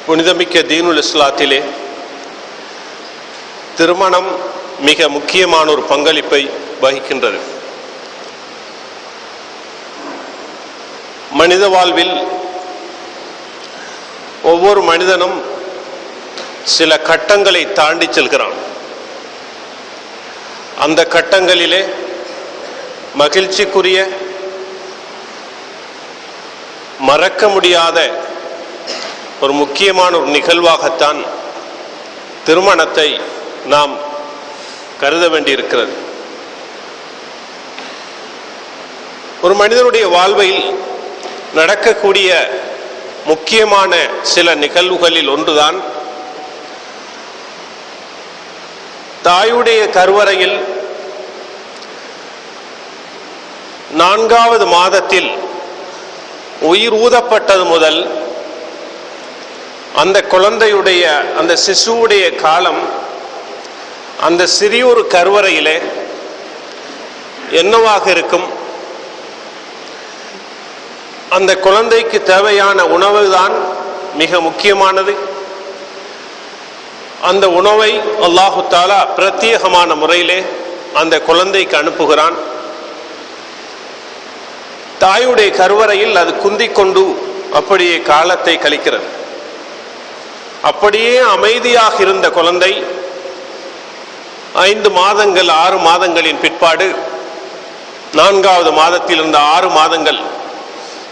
புனிதமிக்க தீனுல் இஸ்லாத்திலே திருமணம் மிக முக்கியமான ஒரு பங்களிப்பை வகிக்கின்றது. மனித வாழ்வில் ஒவ்வொரு மனிதனும் சில கட்டங்களை தாண்டி செல்கிறான். அந்த கட்டங்களிலே மகிழ்ச்சிக்குரிய, மறக்க முடியாத ஒரு முக்கியமான ஒரு நிகழ்வாகத்தான் திருமணத்தை நாம் கருத வேண்டியிருக்கிறது. ஒரு மனிதனுடைய வாழ்வில் நடக்கக்கூடிய முக்கியமான சில நிகழ்வுகளில் ஒன்றுதான் தாயுடைய கருவறையில் 4வது மாதத்தில் உயிர் ஊதப்பட்டது முதல் அந்த குழந்தையுடைய, அந்த சிசுவுடைய காலம் அந்த சிறியொரு கருவறையிலே என்னவாக இருக்கும்? அந்த குழந்தைக்கு தேவையான உணவு தான் மிக முக்கியமானது. அந்த உணவை அல்லாஹு தஆலா பிரத்யேகமான முறையிலே அந்த குழந்தைக்கு அனுப்புகிறான். தாயுடைய கருவறையில் அது குந்திக்கொண்டு அப்படியே காலத்தை கழிக்கிறது. அப்படியே அமைதியாக இருந்த குழந்தை 5 மாதங்கள் 6 மாதங்களின் பிற்பாடு 4வது மாதத்தில் இருந்த 6 மாதங்கள்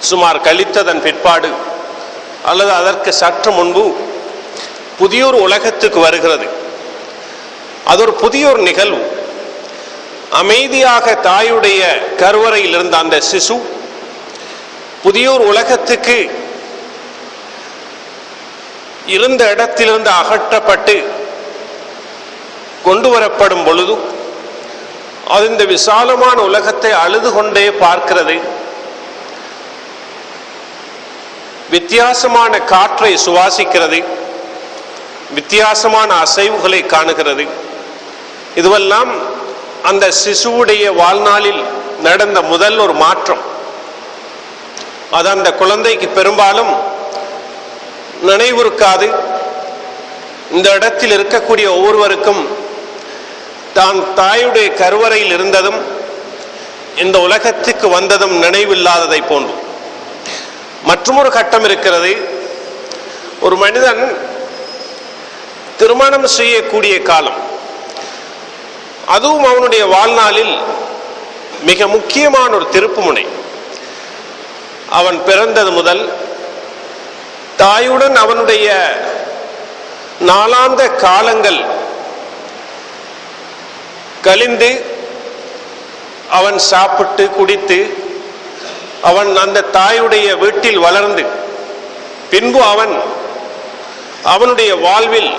சுமார் கழித்ததன் பிற்பாடு அல்லது அதற்கு சற்று முன்பு புதியொரு உலகத்துக்கு வருகிறது. அது ஒரு புதியொரு நிகழ்வு. அமைதியாக தாயுடைய கருவறையில் இருந்த அந்த சிசு புதியொரு உலகத்துக்கு இருந்த இடத்திலிருந்து அகற்றப்பட்டு கொண்டு வரப்படும் பொழுது அது இந்த விசாலமான உலகத்தை அழுது கொண்டே பார்க்கிறது. வித்தியாசமான காற்றை சுவாசிக்கிறது, வித்தியாசமான அசைவுகளை காணுகிறது. இதுவெல்லாம் அந்த சிசுவுடைய வாழ்நாளில் நடந்த முதல் ஒரு மாற்றம். அது அந்த குழந்தைக்கு பெரும்பாலும் நினைவிருக்காது. இந்த இடத்தில் இருக்கக்கூடிய ஒவ்வொருவருக்கும் தான் தாயுடைய கருவறையில் இருந்ததும் இந்த உலகத்துக்கு வந்ததும் நினைவில்லாததை போன்று. மற்றொரு கட்டம் இருக்கிறது. ஒரு மனிதன் திருமணம் செய்யக்கூடிய காலம், அதுவும் அவனுடைய வாழ்நாளில் மிக முக்கியமான ஒரு திருப்புமுனை. அவன் பிறந்தது முதல் தாயுடன் அவனுடைய நாளாந்த காலங்கள் கழிந்து அவன் சாப்பிட்டு குடித்து அவன் அந்த தாயுடைய வீட்டில் வளர்ந்து பின்பு அவனுடைய வாழ்வில்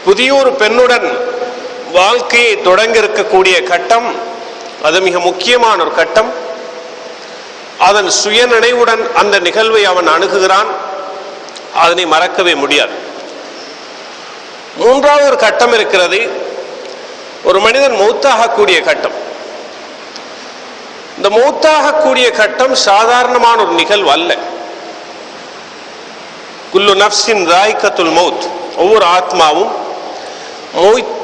புதியொரு பெண்ணுடன் வாழ்க்கையை தொடங்க இருக்கக்கூடிய கட்டம், அது மிக முக்கியமான ஒரு கட்டம். அதன் சுயநினைவுடன் அந்த நிகழ்வை அவன் அணுகுகிறான். அதனை மறக்கவே முடியாது. 3வது ஒரு கட்டம் இருக்கிறது. ஒரு மனிதன் மௌத்தாகக்கூடிய கட்டம். இந்த மௌத்தாகக்கூடிய கட்டம் சாதாரணமான ஒரு நிகழ்வு அல்ல. குல்லு நஃப்ஸின் ராயிகத்துல் மௌத், ஒவ்வொரு ஆத்மாவும்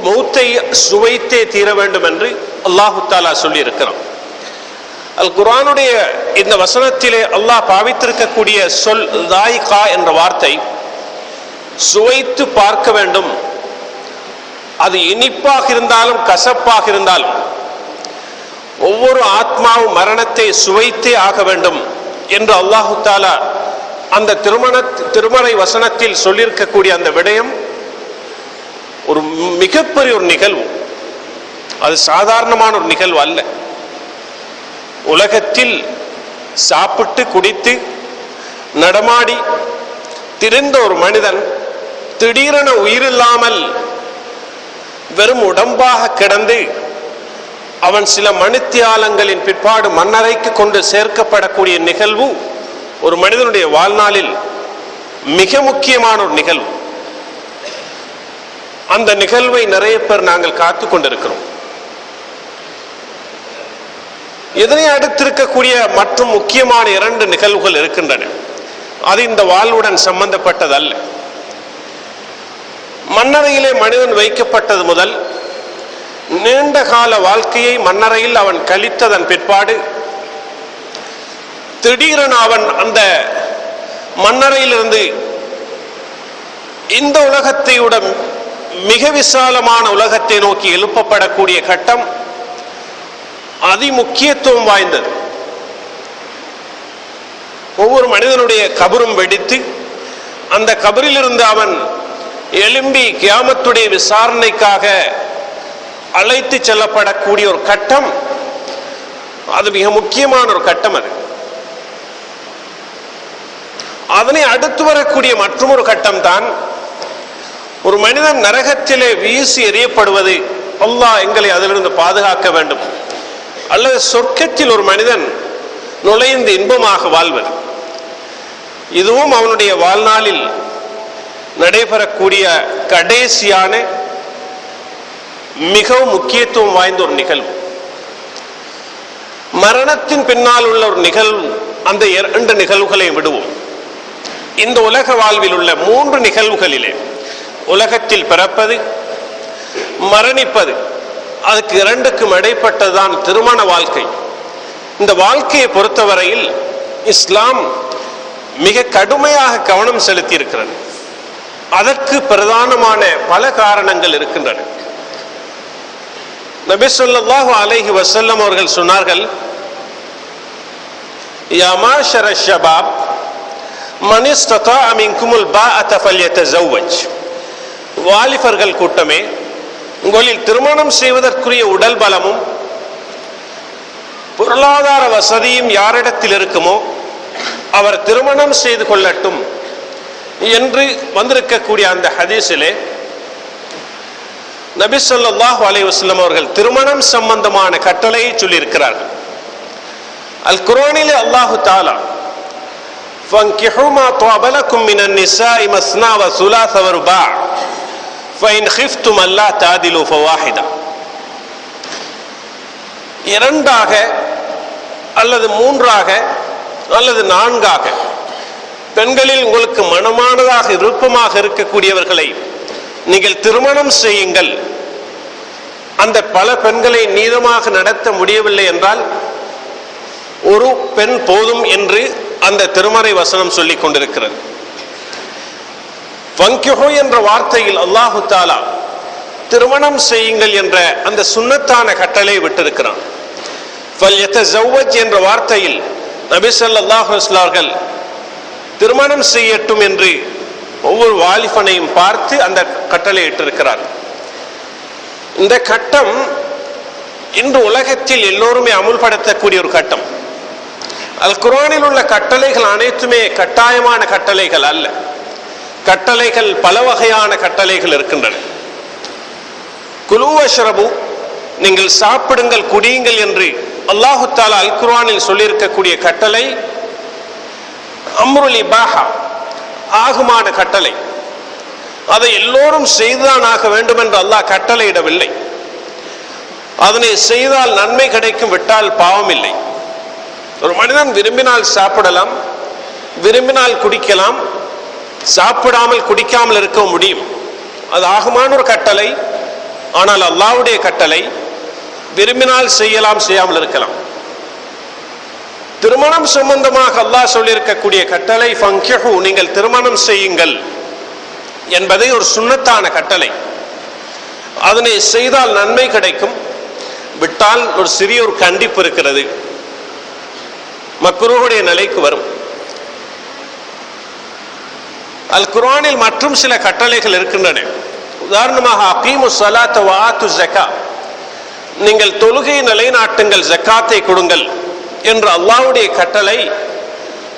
மௌத்தை சுவைத்தே தீர வேண்டும் என்று அல்லாஹு தஆலா சொல்லி இருக்கிறான். அல் குர்ஆனுடைய இந்த வசனத்திலே அல்லாஹ் பாவித்திருக்கக்கூடிய சொல் ராயிகா என்ற வார்த்தை சுவைத்து பார்க்க வேண்டும். அது இனிப்பாக இருந்தாலும் கசப்பாக இருந்தாலும் ஒவ்வொரு ஆத்மாவும் மரணத்தை சுவைத்தே ஆக வேண்டும் என்று அல்லாஹு தஆலா அந்த திருமறை வசனத்தில் சொல்லியிருக்கக்கூடிய அந்த விடயம் ஒரு மிகப்பெரிய ஒரு நிகழ்வு. அது சாதாரணமான ஒரு நிகழ்வு அல்ல. உலகத்தில் சாப்பிட்டு குடித்து நடமாடி திரிந்த ஒரு மனிதன் திடீரென உயிரில்லாமல் வெறும் உடம்பாக கிடந்து அவன் சில மணித்தியாலங்களின் பிற்பாடு மண்ணறைக்கு கொண்டு சேர்க்கப்படக்கூடிய நிகழ்வு ஒரு மனிதனுடைய வாழ்நாளில் மிக முக்கியமான ஒரு நிகழ்வு. அந்த நிகழ்வை நிறைய பேர் நாங்கள் காத்து கொண்டிருக்கிறோம். இதனை அடுத்திருக்கக்கூடிய மற்றும் முக்கியமான 2 நிகழ்வுகள் இருக்கின்றன. அது இந்த வாழ்வுடன் சம்பந்தப்பட்டதல்ல. மண்ணறையிலே மனிதன் வைக்கப்பட்டது முதல் நீண்ட கால வாழ்க்கையை மண்ணறையில் அவன் கழித்ததன் பிற்பாடு திடீரென அவன் அந்த மண்ணறையிலிருந்து இந்த உலகத்தையோட மிக விசாலமான உலகத்தை நோக்கி எழுப்பப்படக்கூடிய கட்டம் அதிமுக்கியத்துவம் வாய்ந்தது. ஒவ்வொரு மனிதனுடைய கபரும் வெடித்து அந்த கபரிலிருந்து அவன் எழும்பி கியாமத்துடைய விசாரணைக்காக அழைத்து செல்லப்படக்கூடிய ஒரு கட்டம், அது மிக முக்கியமான ஒரு கட்டம். அதனை அடுத்து வரக்கூடிய மற்றொரு கட்டம் தான் ஒரு மனிதன் நரகத்திலே வீசி எறியப்படுவது. அல்லாஹ் எங்களை அதிலிருந்து பாதுகாக்க வேண்டும். அல்லது சொர்க்கத்தில் ஒரு மனிதன் நுழைந்து இன்பமாக வாழ்வது. இதுவும் அவனுடைய வாழ்நாளில் நடைபெறக்கூடிய கடைசியான மிகவும் முக்கியத்துவம் வாய்ந்த ஒரு நிகழ்வு. மரணத்தின் பின்னால் உள்ள ஒரு நிகழ்வு. அந்த 2 நிகழ்வுகளை விடுவோம். இந்த உலக வாழ்வில் உள்ள 3 நிகழ்வுகளிலே உலகத்தில் பிறப்பது, மரணிப்பது, அதுக்கு 2க்கும் இடைப்பட்டதுதான் திருமண வாழ்க்கை. இந்த வாழ்க்கையை பொறுத்தவரையில் இஸ்லாம் மிக கடுமையாக கவனம் செலுத்தி இருக்கிறது. அதற்கு பிரதானமான பல காரணங்கள் இருக்கின்றன. நபி ஸல்லல்லாஹு அலைஹி வஸல்லம் அவர்கள் சொன்னார்கள், யா மாஷர ஷபாப் மன் இஸ்ததாஅ மின்குமுல் பாஅத ஃபல்யதஸவ்வஜ். வாலிபர்கள் கூட்டமே, உங்களில் திருமணம் செய்வதற்குரிய உடல் பலமும் பொருளாதார வசதியும் யாரிடத்தில் இருக்குமோ அவர் திருமணம் செய்து கொள்ளட்டும் என்று வந்திருக்கக்கூடிய அந்த ஹதீஸிலே நபி ஸல்லல்லாஹு அலைஹி வஸல்லம் அவர்கள் திருமணம் சம்பந்தமான கட்டளையை சொல்லியிருக்கிறார்கள். அல் குர்ஆனிலே அல்லாஹு தஆலா ஃபன்கிஹு மா தவப லக்கும் மினன் நிசாஇ மஸ்னா வ சுலாஸ வ ருபா' ஃபஇன் கிஃப்தும் அல்லா தஅதிலு ஃபவாஹிதா. 2ஆக அல்லது 3ஆக அல்லது 4ஆக பெண்களில் உங்களுக்கு மனமானதாக விருப்பமாக இருக்கக்கூடியவர்களை நீங்கள் திருமணம் செய்யுங்கள். அந்த பல பெண்களை நீதமாக நடத்த முடியவில்லை என்றால் ஒரு பெண் போதும் என்று அந்த திருமறை வசனம் சொல்லிக் கொண்டிருக்கிறது. ஃபன்கிஹு என்ற வார்த்தையில் அல்லாஹு தஆலா திருமணம் செய்யுங்கள் என்ற அந்த சுன்னத்தான கட்டளை விட்டிருக்கிறான். ஃபல்யதஸவ்வஜ் என்ற வார்த்தையில் நபி ஸல்லல்லாஹு அலைஹி வஸல்லம் அவர்கள் திருமணம் செய்யட்டும் என்று ஒவ்வொரு வாலிபனையும் பார்த்து அந்த கட்டளை இட்டிருக்கிறார். இந்த கட்டம் இன்று உலகத்தில் எல்லோருமே அமுல்படுத்தக்கூடிய ஒரு கட்டம். அல் குர்ஆனில் உள்ள கட்டளைகள் அனைத்துமே கட்டாயமான கட்டளைகள் அல்ல. கட்டளைகள் பல வகையான கட்டளைகள் இருக்கின்றன. குலு வஷ்ரபு, நீங்கள் சாப்பிடுங்கள் குடியுங்கள் என்று அல்லாஹு தஆலா அல் குர்ஆனில் சொல்லியிருக்கக்கூடிய கட்டளை அம்ருல் இபாஹா, ஆகுமான கட்டளை. அதை எல்லோரும் செய்துதான் ஆக வேண்டும் என்று அல்லாஹ் கட்டளையிடவில்லை. அதனை செய்தால் நன்மை கிடைக்கும், விட்டால் பாவம் இல்லை. ஒரு மனிதன் விரும்பினால் சாப்பிடலாம், விரும்பினால் குடிக்கலாம், சாப்பிடாமல் குடிக்காமல் இருக்க முடியும். அது ஆகுமான ஒரு கட்டளை. ஆனால் அல்லாஹ்வுடைய கட்டளை விரும்பினால் செய்யலாம், செய்யாமல் இருக்கலாம். திருமணம் சம்பந்தமாக அல்லாஹ் சொல்லியிருக்கக்கூடிய கட்டளை ஃபன்கிஹு, நீங்கள் திருமணம் செய்யுங்கள் என்பதை ஒரு சுன்னத்தான கட்டளை. அதனை செய்தால் நன்மை கிடைக்கும், விட்டால் ஒரு சிறிய ஒரு கண்டிப்பு இருக்கிறது, மக்ரூஹுடைய நிலைக்கு வரும். அல் குர்ஆனில் மற்றும் சில கட்டளைகள் இருக்கின்றன. உதாரணமாக அகீமு ஸலாத்த வ ஆத்து ஸக்கா, நீங்கள் தொழுகை நிலைநாட்டுங்கள், ஜக்காத்தை கொடுங்கள் என்று அல்லாஹ்வுடைய கட்டளை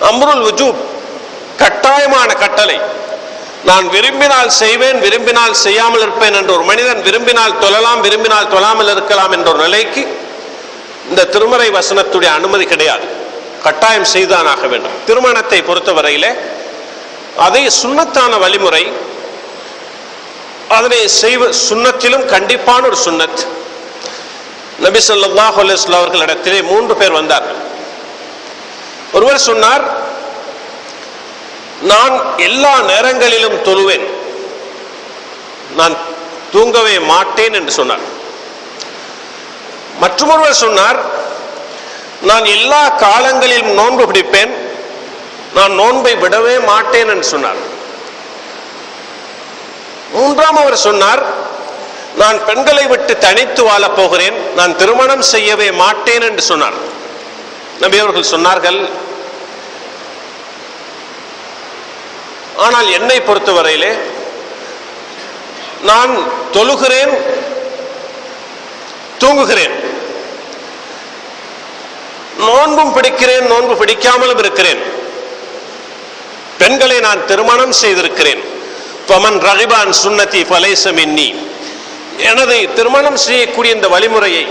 அம்ருல் வுஜூப், கட்டாயமான கட்டளை. நான் விரும்பினால் செய்வேன், விரும்பினால் செய்யாமல் இருப்பேன் என்று ஒரு மனிதன் விரும்பினால் தொழலாம், விரும்பினால் தொழாமல் இருக்கலாம் என்ற ஒரு நிலைக்கு இந்த திருமறை வசனத்துடைய அனுமதி கிடையாது. கட்டாயம் செய்தான் ஆக வேண்டும். திருமணத்தை பொறுத்தவரையிலே அதை சுன்னத்தான வழிமுறை, அதனை செய்வ சுன்னத்திலும் கண்டிப்பான ஒரு சுன்னத். நபி ஸல்லல்லாஹு அலைஹி வஸல்லம் அவர்களிடத்திலே 3 பேர் வந்தார்கள். ஒருவர் சொன்னார், நான் எல்லா நேரங்களிலும் தொழுவேன், நான் தூங்கவே மாட்டேன் என்று சொன்னார். மற்றொருவர் சொன்னார், நான் எல்லா காலங்களிலும் நோன்பு பிடிப்பேன், நான் நோன்பை விடவே மாட்டேன் என்று சொன்னார். மூன்றாம் அவர் சொன்னார், நான் பெண்களை விட்டு தனித்து வாழப் போகிறேன், நான் திருமணம் செய்யவே மாட்டேன் என்று சொன்னார். நபி அவர்கள் சொன்னார்கள், ஆனால் என்னை பொறுத்தவரையிலே நான் தொழுகிறேன், தூங்குகிறேன், நோன்பும் பிடிக்கிறேன், நோன்பு பிடிக்காமலும் இருக்கிறேன், பெண்களை நான் திருமணம் செய்திருக்கிறேன். ஃபமன் ரகிபான் சுன்னதி ஃபலைஸ மின்னி. எனது திருமணம் செய்யக்கூடிய இந்த வழிமுறையை,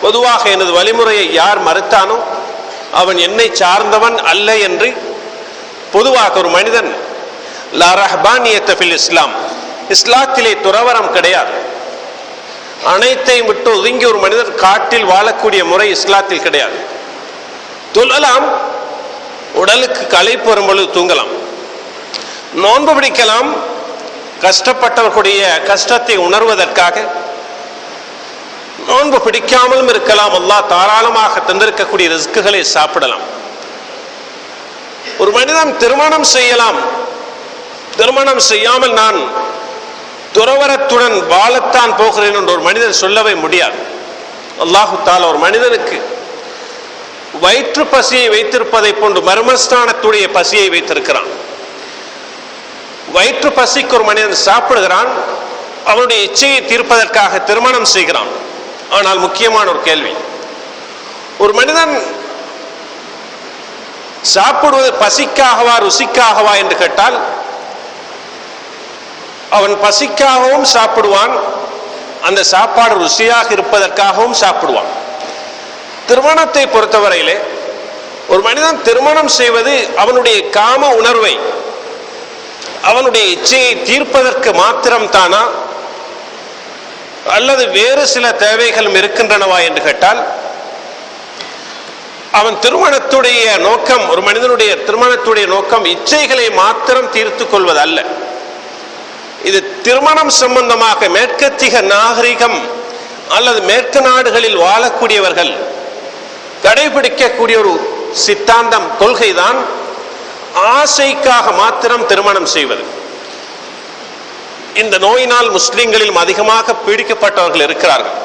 பொதுவாக எனது வழிமுறையை யார் மறுத்தானோ அவன் என்னை சார்ந்தவன் அல்ல என்று பொதுவாக ஒரு மனிதன், லா ரஹ்பானியத்த ஃபில் இஸ்லாம், இஸ்லாத்திலே துறவரம் கிடையாது, அனைத்தையும் விட்டு ஒதுங்கி ஒரு மனிதர் காட்டில் வாழக்கூடிய முறை இஸ்லாத்தில் கிடையாது. தொழலாம், உடலுக்கு களைப்பு வரும்பொழுது தூங்கலாம், நோன்பு பிடிக்கலாம், கஷ்டப்பட்டவர்களுடைய கஷ்டத்தை உணர்வதற்காக நோன்பு பிடிக்காமலும் இருக்கலாம், அல்லாஹ் தாராளமாக தந்திருக்கக்கூடிய ரிஸ்குகளை சாப்பிடலாம். ஒரு மனிதன் திருமணம் செய்யலாம், திருமணம் செய்யாமல் நான் துறவரத்துடன் வாழத்தான் போகிறேன் என்று ஒரு மனிதன் சொல்லவே முடியாது. அல்லாஹு தஆலா ஒரு மனிதனுக்கு வயிற்று பசியை வைத்திருப்பதை போன்று மர்மஸ்தானத்துடைய பசியை வைத்திருக்கிறான். வயிற்று பசிக்கு ஒரு மனிதன் சாப்பிடுகிறான், அவனுடைய இச்சையை தீர்ப்பதற்காக திருமணம் செய்கிறான். ஆனால் முக்கியமான ஒரு கேள்வி, ஒரு மனிதன் சாப்பிடுவது பசிக்காகவா ருசிக்காகவா என்று கேட்டால், அவன் பசிக்காகவும் சாப்பிடுவான், அந்த சாப்பாடு ருசியாக இருப்பதற்காகவும் சாப்பிடுவான். திருமணத்தை பொறுத்தவரையிலே ஒரு மனிதன் திருமணம் செய்வது அவனுடைய காம உணர்வை, அவனுடைய இச்சையை தீர்ப்பதற்கு மாத்திரம் தானா, அல்லது வேறு சில தேவைகளும் இருக்கின்றனவா என்று கேட்டால், அவன் திருமணத்துடைய நோக்கம், ஒரு மனிதனுடைய திருமணத்துடைய நோக்கம் இச்சைகளை மாத்திரம் தீர்த்து கொள்வது அல்ல. இது திருமணம் சம்பந்தமாக மேற்கத்திய நாகரிகம் அல்லது மேற்கு நாடுகளில் வாழக்கூடியவர்கள் கடைபிடிக்கக்கூடிய ஒரு சித்தாந்தம், கொள்கைதான் ஆசைக்காக மாத்திரம் திருமணம் செய்வது. இந்த நோயினால் முஸ்லிம்களிலும் அதிகமாக பீடிக்கப்பட்டவர்கள் இருக்கிறார்கள்.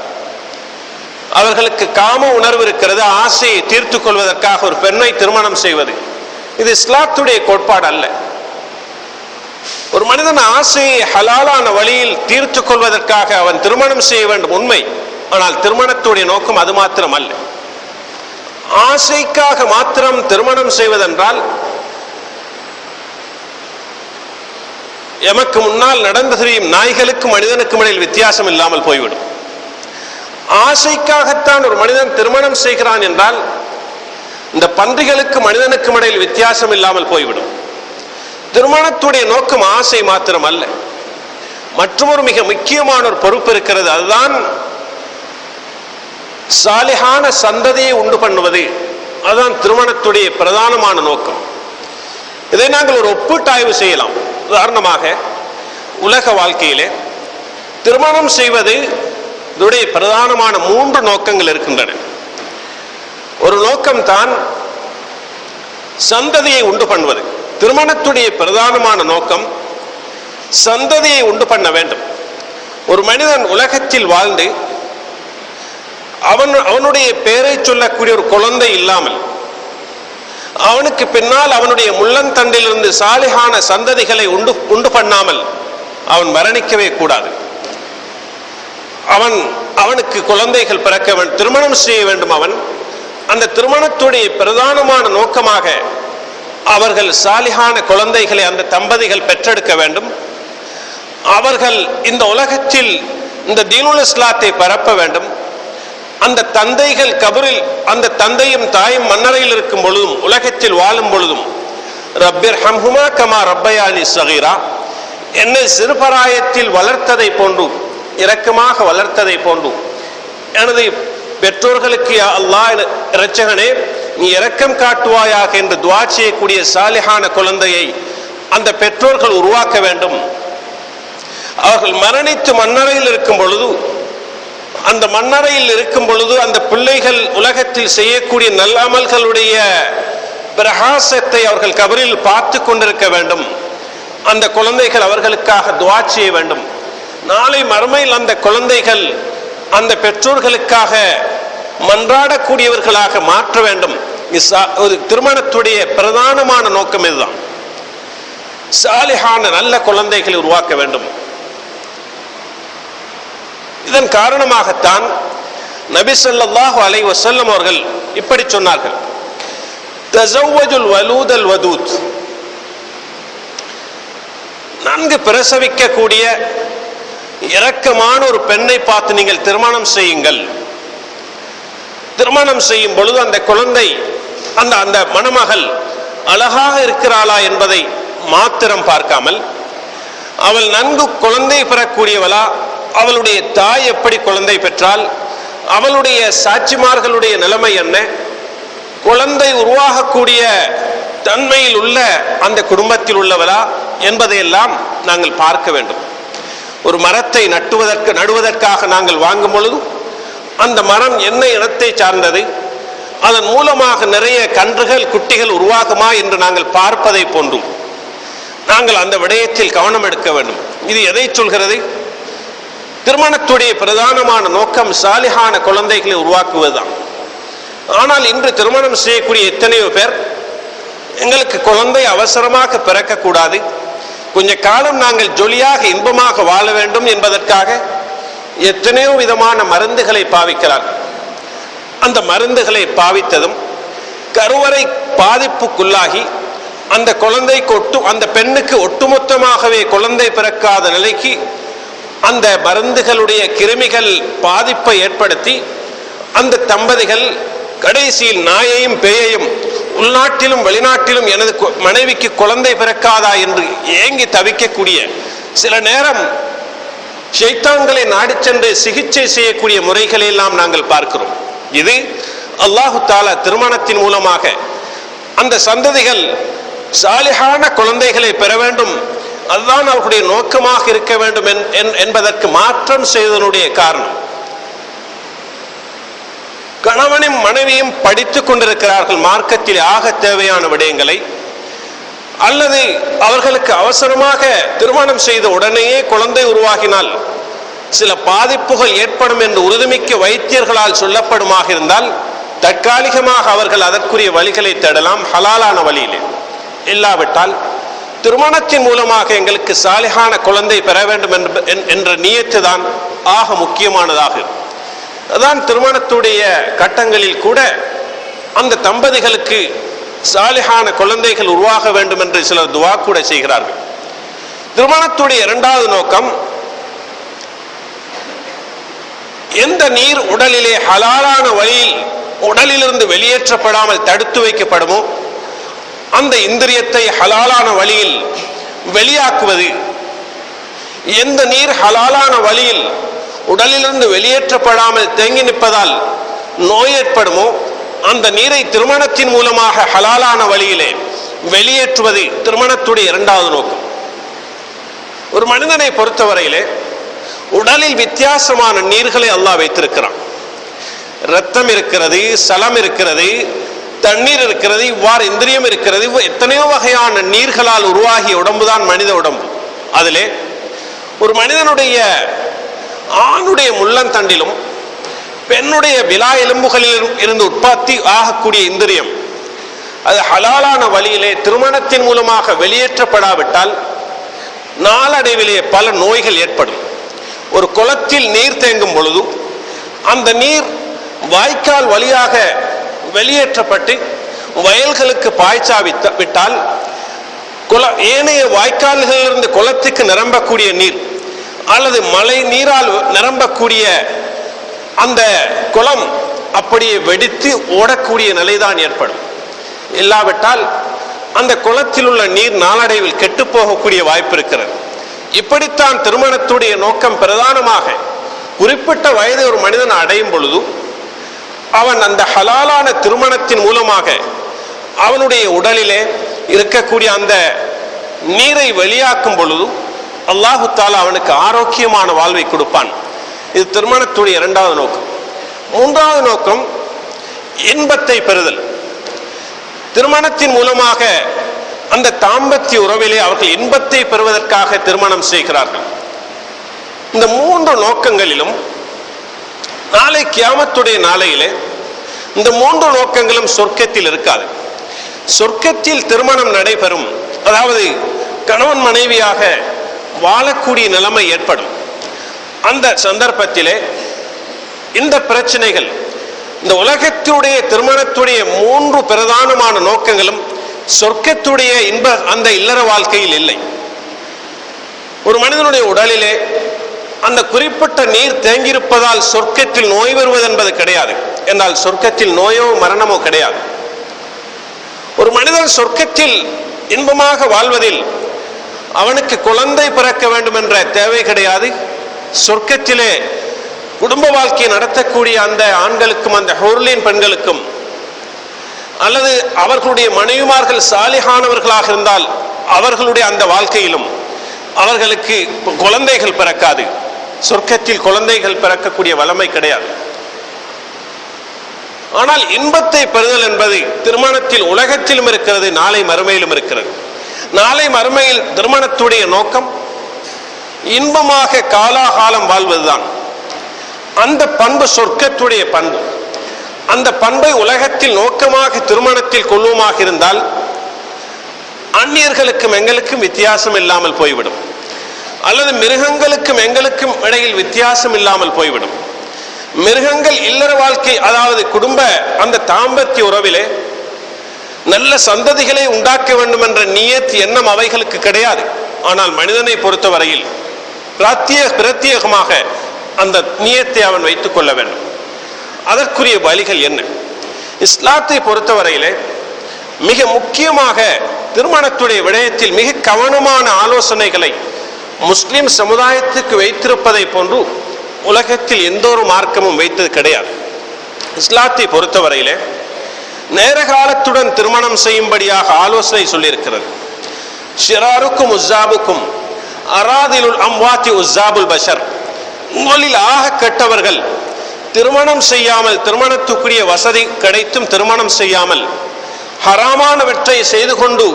அவர்களுக்கு காம உணர்வு இருக்கிறது, ஆசையை தீர்த்து கொள்வதற்காக ஒரு பெண்ணை திருமணம் செய்வது. இது இஸ்லாத்துடைய கோட்பாடு அல்ல. ஒரு மனிதன் ஆசையை ஹலாலான வழியில் தீர்த்து கொள்வதற்காக அவன் திருமணம் செய்ய வேண்டும், உண்மை. ஆனால் திருமணத்துடைய நோக்கம் அது மாத்திரம் அல்ல. ஆசைக்காக மாத்திரம் திருமணம் செய்வதென்றால் எமக்கு முன்னால் நடந்து தெரியும் நாய்களுக்கும் மனிதனுக்கும் இடையில் வித்தியாசம் இல்லாமல் போய்விடும். ஆசைக்காகத்தான் ஒரு மனிதன் திருமணம் செய்கிறான் என்றால் இந்த பன்றிகளுக்கு மனிதனுக்கும் இடையில் வித்தியாசம் இல்லாமல் போய்விடும். திருமணத்துடைய நோக்கம் ஆசை மாத்திரம் அல்ல, மற்றொரு மிக முக்கியமான ஒரு பொறுப்பு இருக்கிறது. அதுதான் சாலிஹான சந்ததியை உண்டு பண்ணுவது. அதுதான் திருமணத்துடைய பிரதானமான நோக்கம். இதை நாங்கள் ஒரு ஒப்பீட்டாய்வு செய்யலாம். உதாரணமாக, உலக வாழ்க்கையிலே திருமணம் செய்வது இதனுடைய பிரதானமான 3 நோக்கங்கள் இருக்கின்றன. ஒரு நோக்கம்தான் சந்ததியை உண்டு பண்ணுவது. திருமணத்துடைய பிரதானமான நோக்கம் சந்ததியை உண்டு பண்ண வேண்டும். ஒரு மனிதன் உலகத்தில் வாழ்ந்து அவனுடைய பெயரை சொல்லக்கூடிய ஒரு குழந்தை இல்லாமல், அவனுக்கு பின்னால் அவனுடைய முள்ளந்தண்டிலிருந்து சாலிஹான சந்ததிகளை உண்டு பண்ணாமல் அவன் மரணிக்கவே கூடாது. அவனுக்கு குழந்தைகள் பிறக்க வேண்டும், திருமணம் செய்ய வேண்டும். அவன் அந்த திருமணத்துடைய பிரதானமான நோக்கமாக அவர்கள் சாலிஹான குழந்தைகளை அந்த தம்பதிகள் பெற்றெடுக்க வேண்டும். அவர்கள் இந்த உலகத்தில் இந்த தீனுல் இஸ்லாத்தை பரப்ப வேண்டும். அந்த தந்தைகள் கபரில், அந்த தந்தையும் தாயும் மன்னரையில் இருக்கும் பொழுதும் உலகத்தில் வாழும் பொழுதும் ரப்பிர்ஹம்ஹுமா கமா ரப்பயானி ஸகீரா, என்னை சிறுபராயத்தில் வளர்த்ததை போன்று, இரக்கமாக வளர்த்ததை போன்று எனது பெற்றோர்களுக்கு அல்லாஹ் இரட்சகனே நீ இரக்கம் காட்டுவாயாக என்று துஆ செய்யக்கூடிய சாலிஹான குழந்தையை அந்த பெற்றோர்கள் உருவாக்க வேண்டும். அவர்கள் மரணித்து மண்ணறையில் இருக்கும் பொழுது, அந்த மண்ணறையில் இருக்கும் பொழுது அந்த பிள்ளைகள் உலகத்தில் செய்யக்கூடிய நல்ல அமல்களுடைய பிரகாசத்தை அவர்கள் கபரில் பார்த்து கொண்டிருக்க வேண்டும். அந்த குழந்தைகள் அவர்களுக்காக துஆ செய்ய வேண்டும். நாளை மறுமையில் அந்த குழந்தைகள் அந்த பெற்றோர்களுக்காக மன்றாடக்கூடியவர்களாக மாற்ற வேண்டும். ஒரு திருமணத்துடைய பிரதானமான நோக்கம் இதுதான். சாலிஹான நல்ல குழந்தைகளை உருவாக்க வேண்டும். இதன் காரணமாகத்தான் நபி ஸல்லல்லாஹு அலைஹி வஸல்லம் அவர்கள் இப்படி சொன்னார்கள், தஸவ்வஜுல் வலூதல் வதூத், நன்கு பிரசவிக்கக்கூடிய இரக்கமான ஒரு பெண்ணை பார்த்து நீங்கள் திருமணம் செய்யுங்கள். திருமணம் செய்யும் பொழுது அந்த குழந்தை அந்த மணமகள் அழகாக இருக்கிறாளா என்பதை மாத்திரம் பார்க்காமல், அவள் நன்கு குழந்தை பெறக்கூடியவளா, அவளுடைய தாய் எப்படி குழந்தை பெற்றால், அவளுடைய சாட்சிமார்களுடைய நிலைமை என்ன, குழந்தை உருவாகக்கூடிய தன்மையில் உள்ள அந்த குடும்பத்தில் உள்ளவளா என்பதையெல்லாம் நாங்கள் பார்க்க வேண்டும். ஒரு மரத்தை நடுவதற்காக நாங்கள் வாங்கும் பொழுது அந்த மரம் என்ன இனத்தை சார்ந்தது, அதன் மூலமாக நிறைய கன்றுகள் குட்டிகள் உருவாகுமா என்று நாங்கள் பார்ப்பதை போன்றும் நாங்கள் அந்த விடயத்தில் கவனம் எடுக்க வேண்டும். இது எதை சொல்கிறது? திருமணத்துடைய பிரதானமான நோக்கம் சாலிஹான குழந்தைகளை உருவாக்குவதுதான். ஆனால் இன்று திருமணம் செய்யக்கூடிய எத்தனையோ பேர், எங்களுக்கு குழந்தை அவசரமாக பிறக்கக்கூடாது, கொஞ்ச காலம் நாங்கள் ஜொலியாக இன்பமாக வாழ வேண்டும் என்பதற்காக எத்தனையோ விதமான மருந்துகளை பாவிக்கிறார்கள். அந்த மருந்துகளை பாவித்ததும் கருவறை பாதிப்புக்குள்ளாகி அந்த குழந்தைக்கு அந்த பெண்ணுக்கு ஒட்டுமொத்தமாகவே குழந்தை பிறக்காத நிலைக்கு அந்த மருந்துகளுடைய கிருமிகள் பாதிப்பை ஏற்படுத்தி அந்த தம்பதிகள் கடைசியில் நாயையும் பேயையும் உள்நாட்டிலும் வெளிநாட்டிலும் எனது மனைவிக்கு குழந்தை பிறக்காதா என்று ஏங்கி தவிக்கக்கூடிய, சில நேரம் ஷைத்தான்களை நாடி சென்று சிகிச்சை செய்யக்கூடிய முறைகளை எல்லாம் நாங்கள் பார்க்கிறோம். இது அல்லாஹு தஆலா திருமணத்தின் மூலமாக அந்த சந்ததிகள் சாலிஹான குழந்தைகளை பெற வேண்டும், அதுதான் அவர்களுடைய நோக்கமாக இருக்க வேண்டும் என்பதற்கு மாற்றம் செய்ததனுடைய காரணம். கணவனும் மனைவியும் படித்துக் கொண்டிருக்கிறார்கள் மார்க்கத்தில் ஆக தேவையான விடயங்களை, அல்லது அவர்களுக்கு அவசரமாக திருமணம் செய்த உடனேயே குழந்தை உருவாகினால் சில பாதிப்புகள் ஏற்படும் என்று உறுதிமிக்க வைத்தியர்களால் சொல்லப்படுமாக இருந்தால் தற்காலிகமாக அவர்கள் அதற்குரிய வழிகளை தேடலாம் ஹலாலான வழியிலே. இல்லாவிட்டால் திருமணத்தின் மூலமாக எங்களுக்கு சாலிஹான குழந்தை பெற வேண்டும் என்ற நியத்து தான் ஆக முக்கியமானதாக. அதான் திருமணத்துடைய கட்டங்களில் கூட அந்த தம்பதிகளுக்கு சாலிஹான குழந்தைகள் உருவாக வேண்டும் என்று சிலர் துஆ கூட செய்கிறார்கள். திருமணத்துடைய இரண்டாவது நோக்கம், எந்த நீர் உடலிலே ஹலாலான வழியில் உடலிலிருந்து வெளியேற்றப்படாமல் தடுத்து வைக்கப்படுமோ அந்த இந்திரியத்தை ஹலாலான வழியில் வெளியாக்குவது. எந்த நீர் ஹலாலான வழியில் உடலிலிருந்து வெளியேற்றப்படாமல் தேங்கி நிற்பதால் நோய் ஏற்படுமோ அந்த நீரை திருமணத்தின் மூலமாக ஹலாலான வழியிலே வெளியேற்றுவது திருமணத்துடைய இரண்டாவது நோக்கம். ஒரு மனிதனை பொறுத்தவரையிலே உடலில் வித்தியாசமான நீர்களை அல்லாஹ் வைத்திருக்கிறான். இரத்தம் இருக்கிறது, சலம் இருக்கிறது, தண்ணீர் இருக்கிறது, இவ்வாறு இந்திரியம் இருக்கிறது. எத்தனையோ வகையான நீர்களால் உருவாகிய உடம்புதான் மனித உடம்பு. அதிலே ஒரு மனிதனுடைய ஆணுடைய முள்ளந்தண்டிலும் பெண்ணுடைய விலா எலும்புகளில் இருந்து உற்பத்தி ஆகக்கூடிய இந்திரியம் அது ஹலாலான வழியிலே திருமணத்தின் மூலமாக வெளியேற்றப்படாவிட்டால் நாளடைவிலே பல நோய்கள் ஏற்படும். ஒரு குளத்தில் நீர் தேங்கும் பொழுது அந்த நீர் வாய்க்கால் வழியாக வெளியேற்றப்பட்டு வயல்களுக்கு பாய்ச்சாவிட்டால் ஏனைய வாய்க்கால்களிலிருந்து குளத்துக்கு நிரம்பக்கூடிய நீர் அல்லது மழை நீரால் நிரம்பக்கூடிய அந்த குளம் அப்படியே வெடித்து ஓடக்கூடிய நிலைதான் ஏற்படும். இல்லாவிட்டால் அந்த குளத்தில் உள்ள நீர் நாளடைவில் கெட்டு போகக்கூடிய வாய்ப்பு இருக்கிறது. இப்படித்தான் திருமணத்துடைய நோக்கம் பிரதானமாக குறிப்பிட்ட வயதை ஒரு மனிதன் அடையும் பொழுது அவன் அந்த ஹலாலான திருமணத்தின் மூலமாக அவனுடைய உடலிலே இருக்கக்கூடிய அந்த நீரை வெளியாக்கும் பொழுது அல்லாஹு தாலா அவனுக்கு ஆரோக்கியமான வாழ்வை கொடுப்பான். இது திருமணத்துடைய இரண்டாவது நோக்கம். மூன்றாவது நோக்கம் இன்பத்தை பெறுதல். திருமணத்தின் மூலமாக அந்த தாம்பத்திய உறவிலே அவர்கள் இன்பத்தை பெறுவதற்காக திருமணம் செய்கிறார்கள். இந்த மூன்று நோக்கங்களிலும் நாளை கியாமத்துடைய நாளையிலே இந்த மூன்று நோக்கங்களும் சொர்க்கத்தில் இருக்காது. சொர்க்கத்தில் திருமணம் நடைபெறும், அதாவது கணவன் மனைவியாக வாழக்கூடிய நிலைமை ஏற்படும். அந்த சந்தர்ப்பத்திலே இந்த பிரச்சனைகள், இந்த உலகத்துடைய திருமணத்துடைய மூன்று பிரதானமான நோக்கங்களும் சொர்க்கத்துடைய இன்ப அந்த இல்லற வாழ்க்கையில் இல்லை. ஒரு மனிதனுடைய உடலிலே அந்த குறிப்பிட்ட நீர் தேங்கியிருப்பதால் சொர்க்கத்தில் நோய் வருவது என்பது கிடையாது. என்றால் சொர்க்கத்தில் நோயோ மரணமோ கிடையாது. ஒரு மனிதன் சொர்க்கத்தில் இன்பமாக வாழ்வதில் அவனுக்கு குழந்தை பிறக்க வேண்டும் என்ற தேவை கிடையாது. சொர்க்கத்திலே குடும்ப வாழ்க்கையை நடத்தக்கூடிய அந்த ஆண்களுக்கும் அந்த ஹூர்லின் பெண்களுக்கும் அல்லது அவர்களுடைய மனைவிமார்கள் சாலிஹானவர்களாக இருந்தால் அவர்களுடைய அந்த வாழ்க்கையிலும் அவர்களுக்கு குழந்தைகள் பிறக்காது. சொர்க்கத்தில் குழந்தைகள் பிறக்கக்கூடிய வல்லமை கிடையாது. ஆனால் இன்பத்தை பெறுதல் என்பது திருமணத்தில் உலகத்திலும் இருக்கிறது, நாளை மறுமையிலும் இருக்கிறது. நாளை மறுமையில் திருமணத்துடைய நோக்கம் இன்பமாக காலாகாலம் வாழ்வதுதான். அந்த பண்பு சொர்க்கத்துடைய பண்பு. அந்த பண்பை உலகத்தில் நோக்கமாக திருமணத்தில் கொள்ளுமாக இருந்தால் அந்நியர்களுக்கும் எங்களுக்கும் வித்தியாசம் இல்லாமல் போய்விடும், அல்லது மிருகங்களுக்கும் எங்களுக்கும் இடையில் வித்தியாசம் இல்லாமல் போய்விடும். மிருகங்கள் இல்லற வாழ்க்கை, அதாவது குடும்ப அந்த தாம்பத்திய உறவிலே நல்ல சந்ததிகளை உண்டாக்க வேண்டும் என்ற நியத் எண்ணம் அவைகளுக்கு கிடையாது. ஆனால் மனிதனை பொறுத்தவரையில் பிரத்யேகமாக அந்த நியத்தை அவன் வைத்துக் கொள்ள வேண்டும். அதற்குரிய வழிகள் என்ன? இஸ்லாத்தை பொறுத்தவரையிலே மிக முக்கியமாக திருமணத்துடைய விடயத்தில் மிக கவனமான ஆலோசனைகளை முஸ்லிம் சமுதாயத்துக்கு வைத்திருப்பதை போன்று உலகத்தில் எந்த ஒரு மார்க்கமும் வைத்தது கிடையாது. இஸ்லாத்தை பொறுத்தவரையிலே நேர காலத்துடன் திருமணம் செய்யும்படியாக ஆலோசனை சொல்லியிருக்கிறது. ஷிராருக்கும் உஸ்ஸாபுக்கும் அராதிலுல் அம்வாத்தி உஸ்ஸாபுல் பஷர். உங்களில் ஆக கெட்டவர்கள் திருமணம் செய்யாமல், திருமணத்துக்குரிய வசதி கிடைத்தும் திருமணம் செய்யாமல் ஹராமானவற்றை செய்து கொண்டு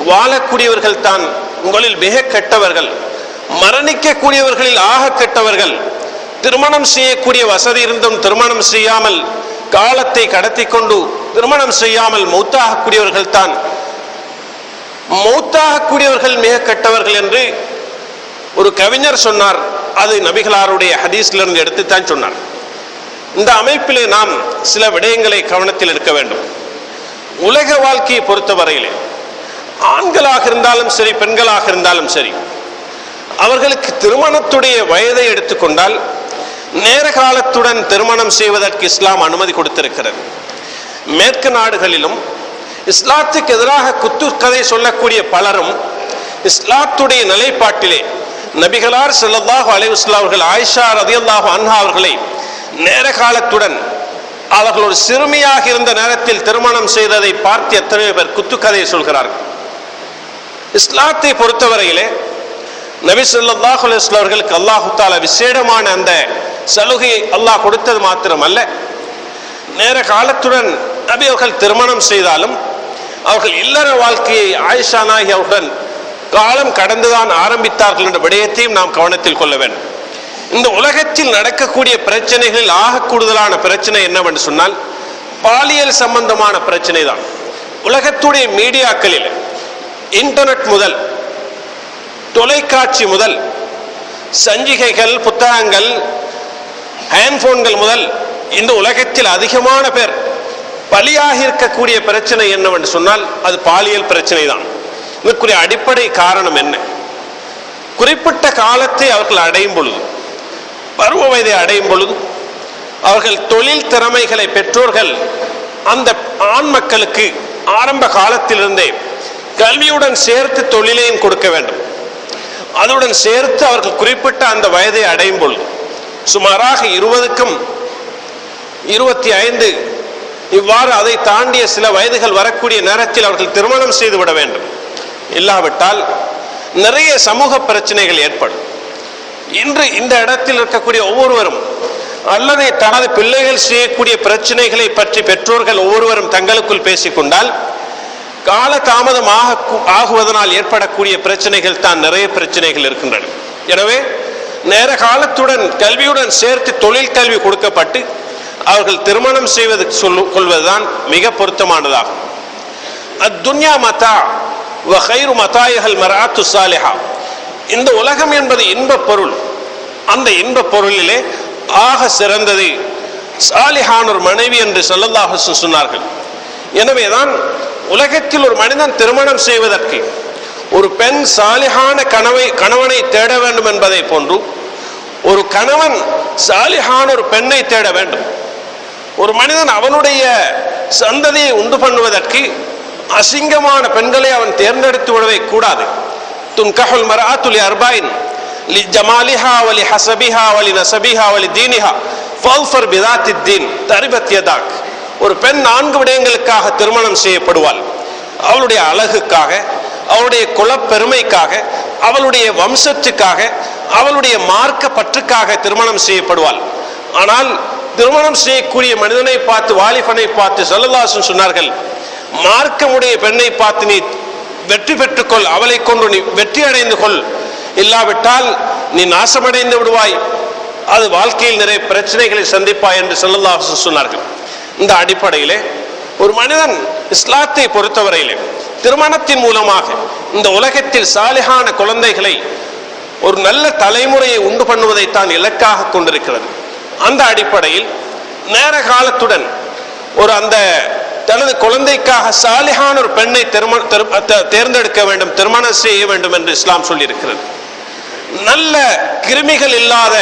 வாழக்கூடியவர்கள் தான் உங்களில் மிக கெட்டவர்கள். மரணிக்கக்கூடியவர்களில் ஆக கெட்டவர்கள் திருமணம் செய்யக்கூடிய வசதி இருந்தும் திருமணம் செய்யாமல் காலத்தை கடத்தி கொண்டு திருமணம் செய்யாமல் மௌத்தாகக்கூடியவர்கள் தான். மௌத்தாகக்கூடியவர்கள் மிக கெட்டவர்கள் என்று ஒரு கவிஞர் சொன்னார். அது நபிகளாருடைய ஹதீஸிலிருந்து எடுத்துத்தான் சொன்னார். இந்த அமைப்பிலே நாம் சில விடயங்களை கவனத்தில் இருக்க வேண்டும். உலக வாழ்க்கையை பொறுத்தவரையிலே ஆண்களாக இருந்தாலும் சரி, பெண்களாக இருந்தாலும் சரி, அவர்களுக்கு திருமணத்துடைய வயதை எடுத்துக்கொண்டால் நேர காலத்துடன் திருமணம் செய்வதற்கு இஸ்லாம் அனுமதி கொடுத்திருக்கிறது. மேற்கு நாடுகளிலும் இஸ்லாத்துக்கு எதிராக குத்துக்கதை சொல்லக்கூடிய பலரும் இஸ்லாத்துடைய நிலைப்பாட்டிலே நபிகளார் ஸல்லல்லாஹு அலைஹி வஸல்லம் அவர்கள் ஆயிஷா ரலியல்லாஹு அன்ஹா அவர்களை நேர காலத்துடன் அவர்கள் ஒரு சிறுமியாக இருந்த நேரத்தில் திருமணம் செய்ததை பார்த்து எத்தனை பேர் குத்துக்கதையை சொல்கிறார்கள். இஸ்லாத்தை பொறுத்தவரையிலே நபி ஸல்லல்லாஹு அலைஹி வஸல்லம் அவர்களுக்கு அல்லாஹு தஆலா விசேடமான அந்த சலுகையை அல்லாஹ் கொடுத்தது மாத்திரமல்ல, நேர காலத்துடன் நபி அவர்கள் திருமணம் செய்தாலும் அவர்கள் இல்லற வாழ்க்கையை ஆயிஷா நாயகி அவர்களுடன் காலம் கடந்துதான் ஆரம்பித்தார்கள் என்ற விடயத்தையும் நாம் கவனத்தில் கொள்ள வேண்டும். இந்த உலகத்தில் நடக்கக்கூடிய பிரச்சனைகளில் ஆக கூடுதலான பிரச்சனை என்னவென்று சொன்னால் பாலியல் சம்பந்தமான பிரச்சனை தான். உலகத்துடைய மீடியாக்களில் இன்டர்நெட் முதல், தொலைக்காட்சி முதல், சஞ்சிகைகள், புத்தகங்கள், ஹேண்ட்போன்கள் முதல் இந்த உலகத்தில் அதிகமான பேர் பலியாக இருக்கக்கூடிய பிரச்சனை என்னவென்று சொன்னால் அது பாலியல் பிரச்சனை தான். இதற்குரிய அடிப்படை காரணம் என்ன? குறிப்பிட்ட காலத்தை அவர்கள் அடையும் பொழுது, பருவ வயதை அடையும் பொழுது அவர்கள் தொழில் திறமைகளை பெற்றோர்கள் அந்த ஆண் மக்களுக்கு ஆரம்ப காலத்திலிருந்தே கல்வியுடன் சேர்த்து தொழிலையும் கொடுக்க வேண்டும். அதுடன் சேர்த்து அவர்கள் குறிப்பிட்ட அந்த வயதை அடையும் பொழுது சுமாராக 20க்கும் 25 இவ்வாறு அதை தாண்டிய சில வயதுகள் வரக்கூடிய நேரத்தில் அவர்கள் திருமணம் செய்து விட வேண்டும். இல்லாவிட்டால் நிறைய சமூக பிரச்சனைகள் ஏற்படும். இன்று இந்த இடத்தில் இருக்கக்கூடிய ஒவ்வொருவரும் அல்லது தனது பிள்ளைகள் செய்யக்கூடிய பிரச்சனைகளை பற்றி பெற்றோர்கள் ஒவ்வொருவரும் தங்களுக்குள் பேசிக்கொண்டால் கால தாமதமாக ஆகுவதனால் ஏற்படக்கூடிய பிரச்சனைகள் தான் நிறைய பிரச்சனைகள் இருக்கின்றன. எனவே நேர காலத்துடன் கல்வியுடன் சேர்த்து தொழில் கல்வி கொடுக்கப்பட்டு அவர்கள் திருமணம் செய்வது கொள்வதுதான் மிக பொருத்தமானதாகும். அத்துன்யா மதா வ கைரு மதாயஹல் மராத்து சாலிஹா. இந்த உலகம் என்பது இன்பப் பொருள். அந்த இன்பப் பொருளிலே ஆக சிறந்தது சாலிஹான் ஒரு மனைவி என்று ஸல்லல்லாஹு அலைஹி வஸல்லம் சொன்னார்கள். எனவேதான் உலகத்தில் ஒரு மனிதன் திருமணம் செய்வதற்கு ஒரு பெண் சாலிஹான கணவனை தேட வேண்டும் என்பதை போன்று ஒரு கணவன் சாலிஹான ஒரு பெண்ணை தேட வேண்டும். ஒரு மனிதன் அவனுடைய சந்ததியை உண்டு பண்ணுவதற்கு அசிங்கமான பெண்களை அவன் தேர்ந்தெடுத்து விடவே கூடாது. துன்கஹுல் மர்அத்து லி அர்பைன் லி ஜமாலிஹா வ லி ஹஸபிஹா வ லி நஸபிஹா வ லி தீனிஹா ஃபல்ஃபர் பிதாத்தித் தீன் தரிபத் யதாக். ஒரு பெண் 4 விடயங்களுக்காக திருமணம் செய்யப்படுவாள். அவளுடைய அழகுக்காக, அவளுடைய குலப்பெருமைக்காக, அவளுடைய வம்சத்துக்காக, அவளுடைய மார்க்க பற்றுக்காக திருமணம் செய்யப்படுவாள். ஆனால் திருமணம் செய்யக்கூடிய மனிதனை பார்த்து, வாலிபனை பார்த்து ஸல்லல்லாஹு அலைஹி வஸல்லம் சொன்னார்கள், மார்க்கமுடைய பெண்ணை பார்த்து நீ வெற்றி பெற்றுக்கொள், அவளை கொண்டு நீ வெற்றி அடைந்து கொள், இல்லாவிட்டால் நீ நாசமடைந்து விடுவாய், அது வாழ்க்கையில் நிறைய பிரச்சனைகளை சந்திப்பாய் என்று ஸல்லல்லாஹு அலைஹி வஸல்லம் சொன்னார்கள். இந்த அடிப்படையிலே ஒரு மனிதன் இஸ்லாத்தை பொறுத்தவரையிலே திருமணத்தின் மூலமாக இந்த உலகத்தில் சாலிஹான குழந்தைகளை, ஒரு நல்ல தலைமுறையை உண்டு பண்ணுவதைத்தான் இலக்காக கொண்டிருக்கிறது. அந்த அடிப்படையில் நேர காலத்துடன் ஒரு அந்த தனது குழந்தைக்காக சாலிஹான ஒரு பெண்ணை தேர்ந்தெடுக்க வேண்டும், திருமணம் செய்ய வேண்டும் என்று இஸ்லாம் சொல்லியிருக்கிறது. நல்ல கிருமிகள் இல்லாத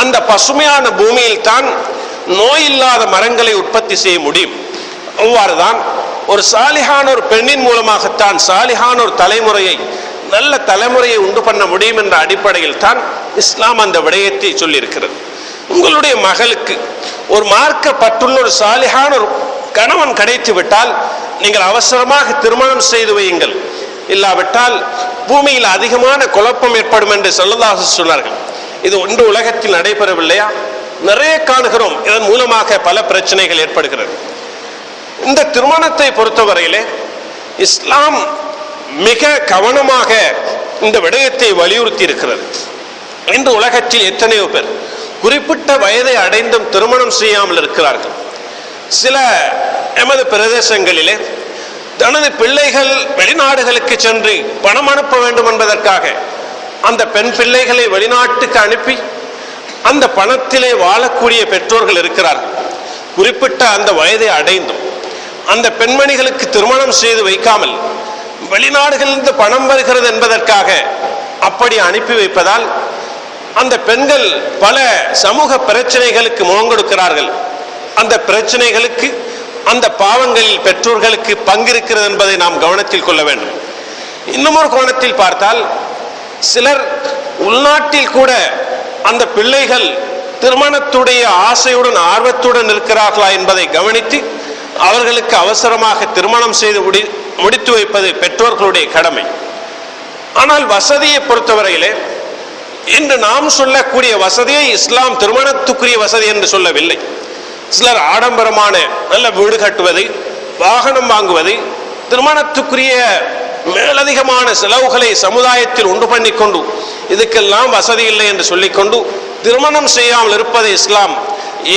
அந்த பசுமையான பூமியில் தான் நோய் இல்லாத மரங்களை உற்பத்தி செய்ய முடியும். அவ்வாறுதான் ஒரு சாலிஹான ஒரு பெண்ணின் மூலமாகத்தான் சாலிஹான ஒரு தலைமுறையை, நல்ல தலைமுறையை உண்டு பண்ண முடியும் என்ற அடிப்படையில் தான் இஸ்லாம் அந்த விடயத்தை சொல்லியிருக்கிறது. உங்களுடைய மகளுக்கு ஒரு மார்க்கப்பட்டுள்ள ஒரு சாலிஹான ஒரு கணவன் கிடைத்து விட்டால் நீங்கள் அவசரமாக திருமணம் செய்து வையுங்கள், இல்லாவிட்டால் பூமியில் அதிகமான குழப்பம் ஏற்படும் என்று ஸல்லல்லாஹு அலைஹி வஸல்லம் சொன்னார்கள். இது ஒன்று உலகத்தில் நடைபெறவில்லையா? நிறைய காணுகிறோம். இதன் மூலமாக பல பிரச்சனைகள் ஏற்படுகிறது. இந்த திருமணத்தை பொறுத்தவரையிலே இஸ்லாம் மிக கவனமாக இந்த விடயத்தை வலியுறுத்தி இருக்கிறது. இன்று உலகத்தில் எத்தனையோ பேர் குறிப்பிட்ட வயதை அடைந்தும் திருமணம் செய்யாமல் இருக்கிறார்கள். சில எமது பிரதேசங்களிலே தனது பிள்ளைகள் வெளிநாடுகளுக்கு சென்று பணம் அனுப்ப வேண்டும் என்பதற்காக அந்த பெண் பிள்ளைகளை வெளிநாட்டுக்கு அனுப்பி அந்த பணத்திலே வாழக்கூடிய பெற்றோர்கள் இருக்கிறார்கள். குறிப்பிட்ட அந்த வயதை அடைந்தும் அந்த பெண்மணிகளுக்கு திருமணம் செய்து வைக்காமல் வெளிநாடுகளிலிருந்து பணம் வருகிறது என்பதற்காக அப்படி அனுப்பி வைப்பதால் அந்த பெண்கள் பல சமூக பிரச்சனைகளுக்கு முகம் கொடுக்கிறார்கள். அந்த பிரச்சனைகளுக்கு, அந்த பாவங்களில் பெற்றோர்களுக்கு பங்கிருக்கிறது என்பதை நாம் கவனத்தில் கொள்ள வேண்டும். இன்னும் ஒரு கோணத்தில் பார்த்தால் சிலர் உள்நாட்டில் கூட அந்த பிள்ளைகள் திருமணத்துடைய ஆசையுடன் ஆர்வத்துடன் இருக்கிறார்களா என்பதை கவனித்து அவர்களுக்கு அவசரமாக திருமணம் செய்து முடித்து வைப்பது பெற்றோர்களுடைய கடமை. ஆனால் வசதியை பொறுத்தவரையிலே இன்று நாம் சொல்லக்கூடிய வசதியை இஸ்லாம் திருமணத்துக்குரிய வசதி என்று சொல்லவில்லை. சிலர் ஆடம்பரமான நல்ல வீடு கட்டுவது, வாகனம் வாங்குவது, திருமணத்துக்குரிய மேலதிகமான செலவுகளை சமுதாயத்தில் உண்டு பண்ணிக்கொண்டு இதுக்கெல்லாம் வசதி இல்லை என்று சொல்லிக்கொண்டு திருமணம் செய்யாமல் இருப்பதை இஸ்லாம்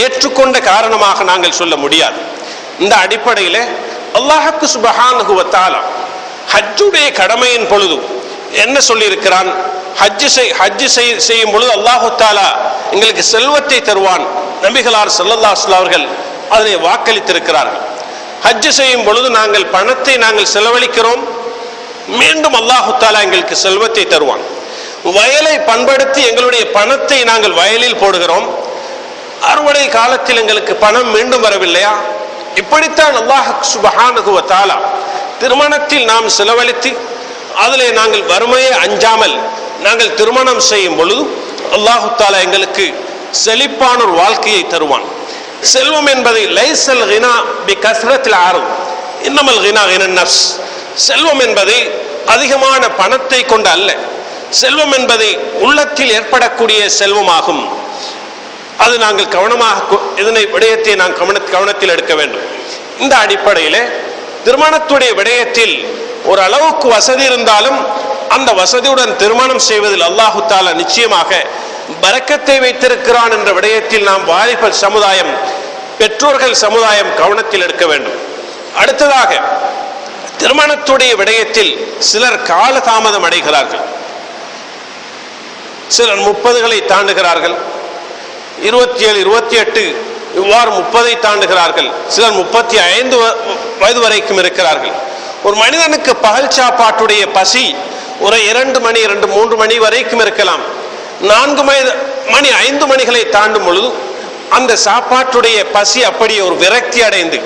ஏற்றுக்கொண்ட காரணமாக நாங்கள் சொல்ல முடியாது. இந்த அடிப்படையில் அல்லாஹ்வுக்கு சுப்ஹானஹு வ தஆலா ஹஜ்ஜுடைய கடமையின் பொழுது என்ன சொல்லியிருக்கிறான்? ஹஜ்ஜு செய்யும் பொழுது அல்லாஹு தஆலா எங்களுக்கு செல்வத்தை தருவான். நபிகளார் ஸல்லல்லாஹு அலைஹி வஸல்லம் அவர்கள் அதனை வாக்களித்திருக்கிறார்கள். ஹஜ்ஜு செய்யும் பொழுது நாங்கள் பணத்தை செலவழிக்கிறோம், மீண்டும் அல்லாஹு தஆலா எங்களுக்கு செல்வத்தை தருவான். வயலை பண்படுத்தி எங்களுடைய பணத்தை நாங்கள் வயலில் போடுகிறோம், அறுவடை காலத்தில் எங்களுக்கு பணம் மீண்டும் வரவில்லையா? இப்படித்தான் அல்லாஹ் சுப்ஹானஹு வ தஆலா திருமணத்தில் நாம் செலவழித்து அதிலே நாங்கள் வறுமையை அஞ்சாமல் நாங்கள் திருமணம் செய்யும் பொழுது அல்லாஹு தஆலா எங்களுக்கு செழிப்பான ஒரு வாழ்க்கையை தருவான். செல்வம் என்பது லைஸல் கினா பி கஸ்ரத்தில் ஆரத், இன்னமல் கினா கினா நஃப்ஸ். செல்வம் என்பது அதிகமான பணத்தை கொண்டு அல்ல. செல்வம் என்பது உள்ளத்தில் ஏற்படக்கூடிய செல்வமாகும். அது நாங்கள் கவனமாக இதனை விடயத்தை நாம் கவனத்தில் எடுக்க வேண்டும். இந்த அடிப்படையில் திருமணத்துடைய விடயத்தில் ஒரு அளவுக்கு வசதி இருந்தாலும் அந்த வசதியுடன் திருமணம் செய்வதில் அல்லாஹு தஆலா நிச்சயமாக பரக்கத்தை வைத்திருக்கிறான் என்ற விடயத்தில் நாம் வாலிபர் சமுதாயம், பெற்றோர்கள் சமுதாயம் கவனத்தில் எடுக்க வேண்டும். அடுத்ததாக திருமணத்துடைய விடயத்தில் சிலர் காலதாமதம் அடைகிறார்கள். சிலர் 30களை தாண்டுகிறார்கள், 27, 28 இவ்வாறு 30ஐ தாண்டுகிறார்கள். சிலர் 35 வயது வரைக்கும் இருக்கிறார்கள். ஒரு மனிதனுக்கு பகல் சாப்பாட்டுடைய பசி ஒரு 2 மணி 3 மணி வரைக்கும் இருக்கலாம். 4 மணி 5 மணிகளை தாண்டும் பொழுது அந்த சாப்பாட்டுடைய பசி அப்படியே ஒரு விரக்தி அடைந்து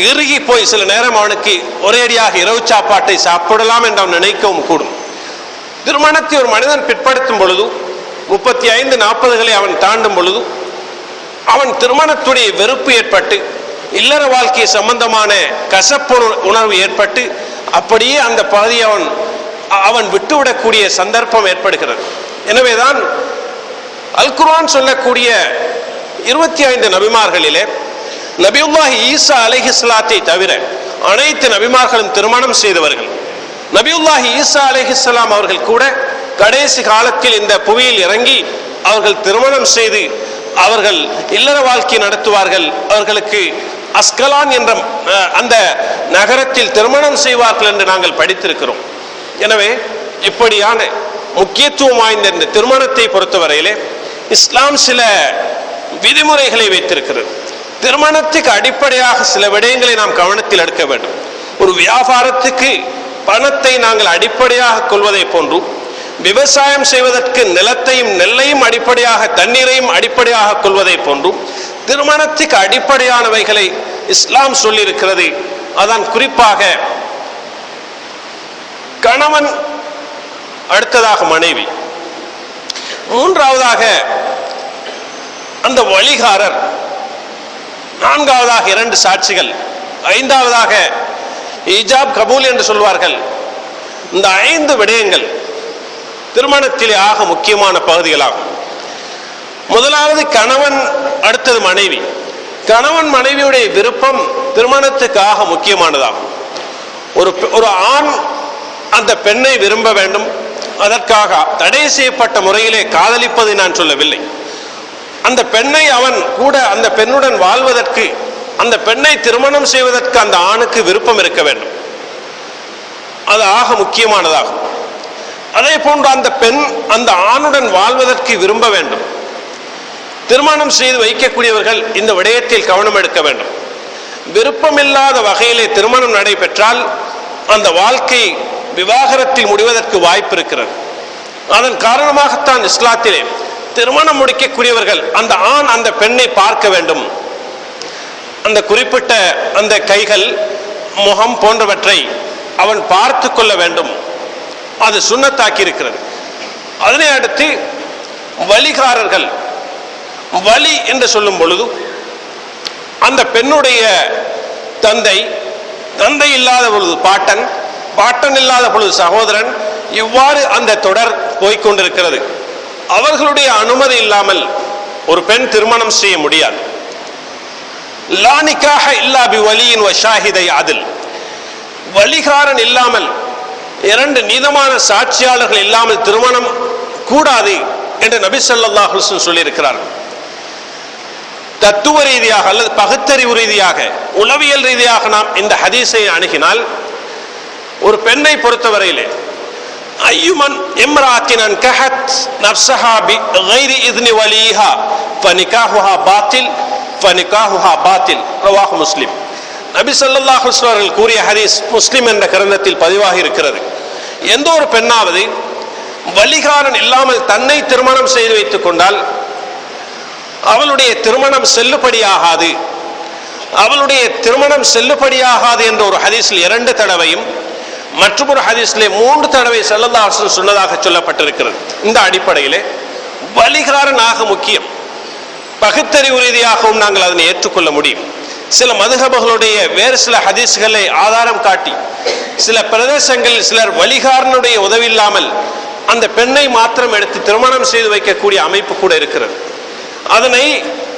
இறுகி போய் சில நேரம் அவனுக்கு ஒரேடியாக இரவு சாப்பாட்டை சாப்பிடலாம் என்று அவன் நினைக்கவும் கூடும். திருமணத்தை ஒரு மனிதன் பிற்படுத்தும் பொழுது 35, 40களை அவன் தாண்டும் பொழுது அவன் திருமணத்துடைய வெறுப்பு ஏற்பட்டு இல்லற வாழ்க்கை சம்பந்தமான கசப்பு உணர்வு ஏற்பட்டு அப்படியே அந்த பகுதியை அவன் விட்டுவிடக்கூடிய சந்தர்ப்பம் ஏற்படுகிறது. எனவேதான் அல் குர்ஆன் சொல்லக்கூடிய 25 நபிமார்களிலே நபியுல்லாஹி ஈசா அலைஹிஸ்ஸலாத்தை தவிர அனைத்து நபிமார்களும் திருமணம் செய்தவர்கள். நபியுல்லாஹி ஈசா அலைஹிஸ்ஸலாம் அவர்கள் கூட கடைசி காலத்தில் இந்த புவியில் இறங்கி அவர்கள் திருமணம் செய்து அவர்கள் இல்லற வாழ்க்கை நடத்துவார்கள். அவர்களுக்கு அஸ்கலான் என்ற அந்த நகரத்தில் திருமணம் செய்வார்கள் என்று நாங்கள் படித்திருக்கிறோம். எனவே இப்படியான முக்கியத்துவம் வாய்ந்த இந்த திருமணத்தை பொறுத்தவரையிலே இஸ்லாம் சில விதிமுறைகளை வைத்திருக்கிறது. திருமணத்துக்கு அடிப்படையாக சில விடயங்களை நாம் கவனத்தில் எடுக்க வேண்டும். ஒரு வியாபாரத்துக்கு பணத்தை நாங்கள் அடிப்படையாக கொள்வதை போன்று விவசாயம் செய்வதற்கு நிலத்தையும் நெல்லையும் அடிப்படையாக தண்ணீரையும் அடிப்படையாக கொள்வதை போன்றும் திருமணத்துக்கு அடிப்படையானவைகளை இஸ்லாம் சொல்லியிருக்கிறது. அதான் குறிப்பாக கணவன், அடுத்ததாக மனைவி, மூன்றாவதாக அந்த வழிகாரர், நான்காவதாக 2 சாட்சிகள், ஐந்தாவதாக இஜாப் கபூல் என்று சொல்வார்கள். இந்த 5 விடயங்கள் திருமணத்திலே ஆக முக்கியமான பகுதிகளாகும். முதலாவது கணவன், அடுத்தது மனைவி. கணவன் மனைவியுடைய விருப்பம் திருமணத்துக்கு ஆக முக்கியமானதாகும். ஒரு ஆண் அந்த பெண்ணை விரும்ப வேண்டும். அதற்காக தடை செய்யப்பட்ட முறையிலே காதலிப்பதை நான் சொல்லவில்லை. அந்த பெண்ணை அவன் கூட அந்த பெண்ணுடன் வாழ்வதற்கு, அந்த பெண்ணை திருமணம் செய்வதற்கு அந்த ஆணுக்கு விருப்பம் இருக்க வேண்டும். அது ஆக முக்கியமானதாகும். அதே போன்று அந்த பெண் அந்த ஆணுடன் வாழ்வதற்கு விரும்ப வேண்டும். திருமணம் செய்து வைக்கக்கூடியவர்கள் இந்த விடயத்தில் கவனம் எடுக்க வேண்டும். விருப்பமில்லாத வகையிலே திருமணம் நடைபெற்றால் அந்த வாழ்க்கை விவாகரத்தில் முடிவதற்கு வாய்ப்பு இருக்கிறது. அதன் காரணமாகத்தான் இஸ்லாத்திலே திருமணம் முடிக்கக்கூடியவர்கள் அந்த ஆண் அந்த பெண்ணை பார்க்க வேண்டும். அந்த குறிப்பிட்ட அந்த கைகள், முகம் போன்றவற்றை அவன் பார்த்து கொள்ள வேண்டும். அது சுன்னத்தாக்கி இருக்கிறது. அதனை அடுத்து வழிகாரர்கள், வழி என்று சொல்லும் பொழுது அந்த பெண்ணுடைய தந்தை, தந்தை இல்லாத பொழுது பாட்டன், பாட்டன் இல்லாத பொழுது சகோதரன், இவ்வாறு அந்த தொடர் போய்கொண்டிருக்கிறது. அவர்களுடைய அனுமதி இல்லாமல் ஒரு பெண் திருமணம் செய்ய முடியாது. லா நிக்காஹ இல்லா பி வலியின் வ ஷாஹிதை அதில், வழிகாரன் இல்லாமல், 2 நீதமான சாட்சியாளர்கள் இல்லாமல் திருமணம் கூடாது என்று நபி ஸல்லல்லாஹு அலைஹி வஸல்லம் சொல்லியிருக்கிறார்கள். தத்துவ ரீதியாக அல்லது பகுத்தறிவு ரீதியாக, உளவியல் ரீதியாக நாம் இந்த ஹதீஸை அணுகினால், ஒரு பெண்ணை பொறுத்தவரையிலே ஐயுமன் இம்ராத்தின் அன்கஹத் நஃப்ஸஹா பிகைரி இத்னி வலிஹா ஃபனிகாஹுஹா பாத்தில் ஃபனிகாஹுஹா பாத்தில். ரவாஹு முஸ்லிம். நபி ஸல்லல்லாஹு அலைஹி வஸல்லம் அவர்கள் கூறிய ஹதீஸ் முஸ்லிம் என்ற கிரந்தத்தில் பதிவாகி இருக்கிறது. எந்த ஒரு பெண்ணாவது வழிகாரன் இல்லாமல் தன்னை திருமணம் செய்து வைத்துக் கொண்டால் அவளுடைய திருமணம் செல்லுபடியாகாது. அவளுடைய திருமணம் செல்லுபடியாகாது என்ற ஒரு ஹதீஸில் 2 தடவையும் மற்றொரு ஹதீஸிலே 3 தடவை ஸல்லல்லாஹு அலைஹி வஸல்லம் சொன்னதாக சொல்லப்பட்டிருக்கிறது. இந்த அடிப்படையிலே வழிகாரன் ஆக முக்கியம். பகுத்தறிவு ரீதியாகவும் நாங்கள் அதனை ஏற்றுக்கொள்ள முடியும். சில மதுஹபுகளுடைய வேறு சில ஹதீஸ்களை ஆதாரம் காட்டி சில பிரதேசங்களில் சிலர் வழிகாரனுடைய உதவி இல்லாமல் அந்த பெண்ணை மாத்திரம் எடுத்து திருமணம் செய்து வைக்கக்கூடிய அமைப்பு கூட இருக்கிறது. அதனை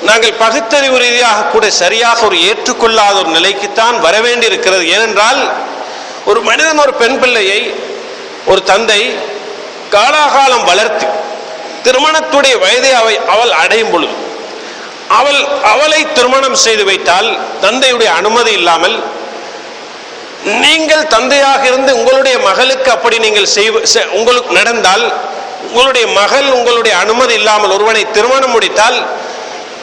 நாங்கள் பகுத்தறிவு ரீதியாக கூட சரியாக ஒரு ஏற்றுக்கொள்ளாத ஒரு நிலைக்குத்தான் வரவேண்டி இருக்கிறது. ஏனென்றால் ஒரு மனிதன் ஒரு பெண் பிள்ளையை ஒரு தந்தை காலாகாலம் வளர்த்து திருமணத்துடைய வயதை அவள் அடையும் பொழுது அவளை திருமணம் செய்து வைத்தால் தந்தையுடைய அனுமதி இல்லாமல், நீங்கள் தந்தையாக இருந்து உங்களுடைய மகளுக்கு அப்படி நீங்கள் உங்களுக்கு நடந்தால், உங்களுடைய மகள் உங்களுடைய அனுமதி இல்லாமல் ஒருவனை திருமணம் முடித்தால்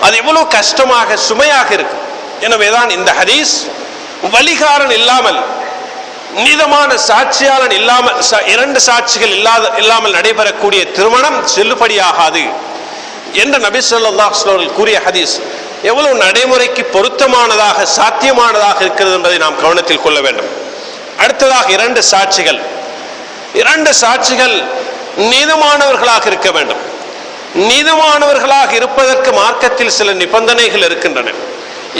அது எவ்வளவு கஷ்டமாக சுமையாக இருக்கும். எனவேதான் இந்த ஹதீஸ் வழிகாரன் இல்லாமல், நீதமான சாட்சியாளன் இல்லாமல், இரண்டு சாட்சிகள் இல்லாமல் நடைபெறக்கூடிய திருமணம் செல்லுபடியாகாது என்று நபி ஸல்லல்லாஹு அலைஹி வஸல்லம் கூறிய ஹதீஸ் எவ்வளவு நடைமுறைக்கு பொருத்தமானதாக சாத்தியமானதாக இருக்கிறது என்பதை நாம் கவனத்தில் கொள்ள வேண்டும். அடுத்ததாக இரண்டு சாட்சிகள் நீதமானவர்களாக இருக்க வேண்டும். நீதமானவர்களாக இருப்பதற்கு மார்க்கத்தில் சில நிபந்தனைகள் இருக்கின்றன.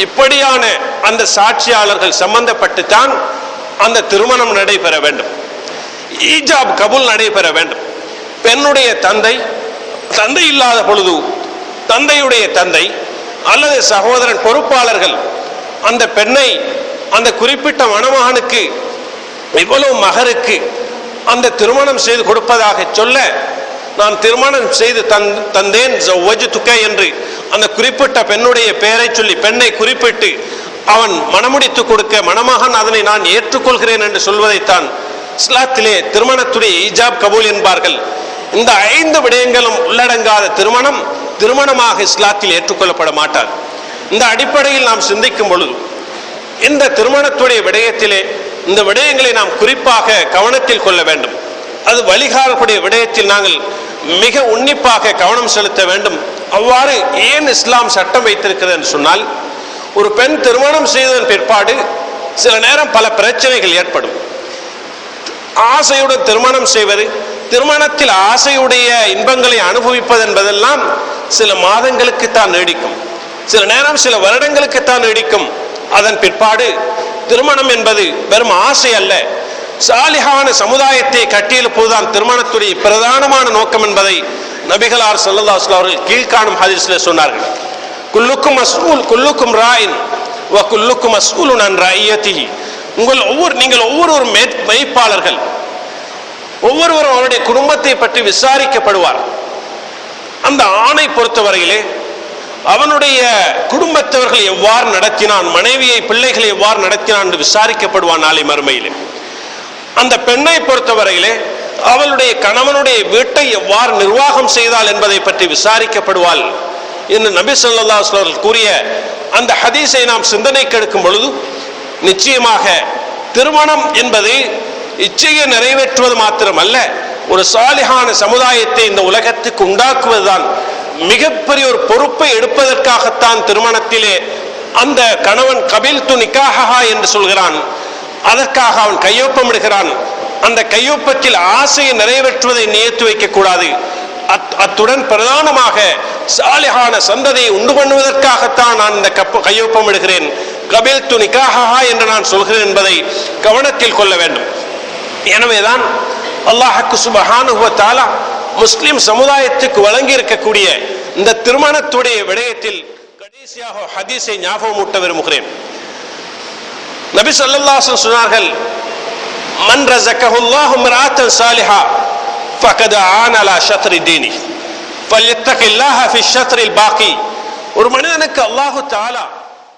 இப்படியான அந்த சாட்சியாளர்கள் சம்பந்தப்பட்டுத்தான் அந்த திருமணம் நடைபெற வேண்டும், ஈஜாப் கபூல் நடைபெற வேண்டும். பெண்ணுடைய தந்தை இல்லாத பொழுது தந்தையுடைய தந்தை அல்லது சகோதரன் பொறுப்பாளர்கள் அந்த பெண்ணை அந்த குறிப்பிட்ட மணமகனுக்கு இவ்வளவு மகருக்கு அந்த திருமணம் செய்து கொடுப்பதாக சொல்ல, நான் திருமணம் செய்து தந்தேன் என்று அந்த குறிப்பிட்ட பெண்ணுடைய பெயரை சொல்லி பெண்ணை குறிப்பிட்டு அவன் மணமுடித்து கொடுக்க மணமகன் அதனை நான் ஏற்றுக்கொள்கிறேன் என்று சொல்வதைத்தான் இஸ்லாத்திலே திருமணத்துடைய ஈஜாப் கபூல் என்பார்கள். இந்த 5 விடயங்களும் உள்ளடங்காத திருமணமாக இஸ்லாத்தில் ஏற்றுக்கொள்ளப்பட மாட்டார். இந்த அடிப்படையில் நாம் சிந்திக்கும் பொழுது இந்த திருமணத்துடைய விடயத்திலே இந்த விடயங்களை நாம் குறிப்பாக கவனத்தில் கொள்ள வேண்டும். அது வழிகாரக்கூடிய விடயத்தில் நாங்கள் மிக உன்னிப்பாக கவனம் செலுத்த வேண்டும். அவ்வாறு ஏன் இஸ்லாம் சட்டம் வைத்திருக்கிறது என்று சொன்னால், ஒரு பெண் திருமணம் செய்ததன் பிற்பாடு சில நேரம் பல பிரச்சனைகள் ஏற்படும். ஆசையுடன் திருமணம் செய்வது, திருமணத்தில் ஆசையுடைய இன்பங்களை அனுபவிப்பது என்பதெல்லாம் சில மாதங்களுக்குத்தான் நீடிக்கும், சில நேரம் சில வருடங்களுக்குத்தான் நீடிக்கும். அதன் பிற்பாடு திருமணம் என்பது வெறும் ஆசை அல்ல, சாலிஹான சமுதாயத்தை கட்டியெழுப்புவதுதான் திருமணத்துடைய பிரதானமான நோக்கம் என்பதை நபிகளார் ஸல்லல்லாஹு அலைஹி வஸல்லம் அவர்கள் கீழ்காணும் ஹதீஸில் சொன்னார்கள். குல்லுக்கும் மஸ்ஊல் குல்லுக்கும் ராயின் வ குல்லுக்கும் மஸ்ஊலுன் அன் ரஇயத்திஹி. நீங்கள் ஒவ்வொருவரும் மேய்ப்பாளர்கள், ஒவ்வொருவரும் அவருடைய குடும்பத்தை பற்றி விசாரிக்கப்படுவார். அந்த ஆணை பொறுத்தவரையிலே அவனுடைய குடும்பத்தவர்கள் எவ்வாறு நடத்தினான், மனைவியை பிள்ளைகளை எவ்வாறு நடத்தினான் என்று விசாரிக்கப்படுவான் நாளை மறுமையிலே. அந்த பெண்ணை பொறுத்தவரையிலே அவளுடைய கணவனுடைய வீட்டை எவ்வாறு நிர்வாகம் செய்தாள் என்பதை பற்றி விசாரிக்கப்படுவாள் என்று நபி ஸல்லல்லாஹு அலைஹி வஸல்லம் கூறிய அந்த ஹதீஸை நாம் சிந்தனைக்கு எடுக்கும் பொழுது, நிச்சயமாக திருமணம் என்பது இச்சையை நிறைவேற்றுவது மாத்திரமல்ல, ஒரு சாலிஹான சமுதாயத்தை இந்த உலகத்துக்கு உண்டாக்குவதுதான். மிகப்பெரிய ஒரு பொறுப்பை எடுப்பதற்காகத்தான் திருமணத்திலே அந்த கணவன் கபில்து நிக்காஹா என்று சொல்கிறான். அதற்காக அவன் கையொப்பமிடுகிறான். அந்த கையொப்பத்தில் ஆசையை நிறைவேற்றுவதை நியத்து வைக்கக்கூடாது. அத்துடன் பிரதானமாக சாலிஹான சந்ததியை உண்டு பண்ணுவதற்காகத்தான் நான் இந்த கையொப்பமிடுகிறேன், கபில்து நிக்காஹா என்று நான் சொல்கிறேன் என்பதை கவனத்தில் கொள்ள வேண்டும். எனவேதான் அல்லாஹ் சுப்ஹானஹு வ தஆலா முஸ்லிம் சமுதாயத்துக்கு வழங்கி இருக்கக்கூடிய இந்த திருமணத்துடைய விடயத்தில் கடைசியாக ஹதீஸை ஞாபகமூட்ட விரும்புகிறேன். நபி ஸல்லல்லாஹு அலைஹி வஸல்லம் சொன்னார்கள், மன் ரஸகஹுல்லாஹு இம்ராஅத்தன் சாலிஹா ஃபகத் ஆன அலா ஷத்ரி தீனி ஃபல்யத்தகில்லாஹ ஃபி ஷத்ரில் பாகி. ஒரு மனிதனுக்கு அல்லாஹ் தஆலா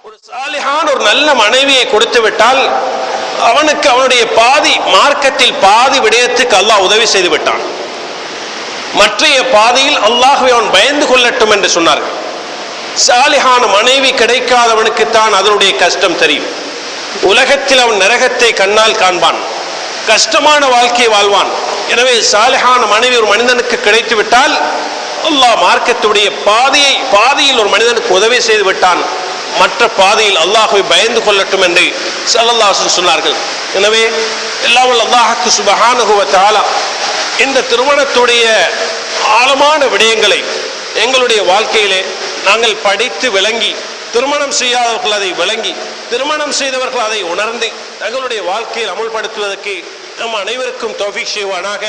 ஒரு சாலிஹான ஒரு நல்ல மனைவியை கொடுத்து விட்டால் அவனுக்கு அவனுடைய மார்க்கத்தில் பாதி விடயத்துக்கு அல்லாஹ் உதவி செய்து விட்டான். மற்றைய பாதையில் அல்லாஹ்வை அவன் பயந்து கொள்ளட்டும் என்று சொன்னார்கள். சாலிஹான மனைவி கிடைக்காதவனுக்குத்தான் அதனுடைய கஷ்டம் தெரியும். உலகத்தில் அவன் நரகத்தை கண்ணால் காண்பான், கஷ்டமான வாழ்க்கையை வாழ்வான். எனவே சாலிஹான மனைவி ஒரு மனிதனுக்கு கிடைத்து விட்டால் அல்லாஹ் மார்க்கத்துடைய பாதையில் ஒரு மனிதனுக்கு உதவி செய்து விட்டான். மற்ற பாதையில் அல்லாஹ்வை பயந்து கொள்ளட்டும் என்று ஸல்லல்லாஹு அலைஹி வஸல்லம் சொன்னார்கள். எனவே எல்லாம் அல்லாஹ்வுக்கு சுப்ஹானஹு வ தஆலா இந்த திருமணத்துடைய ஆழமான விடயங்களை எங்களுடைய வாழ்க்கையிலே நாங்கள் படித்து விளங்கி திருமணம் செய்யாதவர்கள் அதை விளங்கி, திருமணம் செய்தவர்கள் அதை உணர்ந்து தங்களுடைய வாழ்க்கையில் அமுல்படுத்துவதற்கு நம் அனைவருக்கும் தௌஃபீக் செய்வானாக.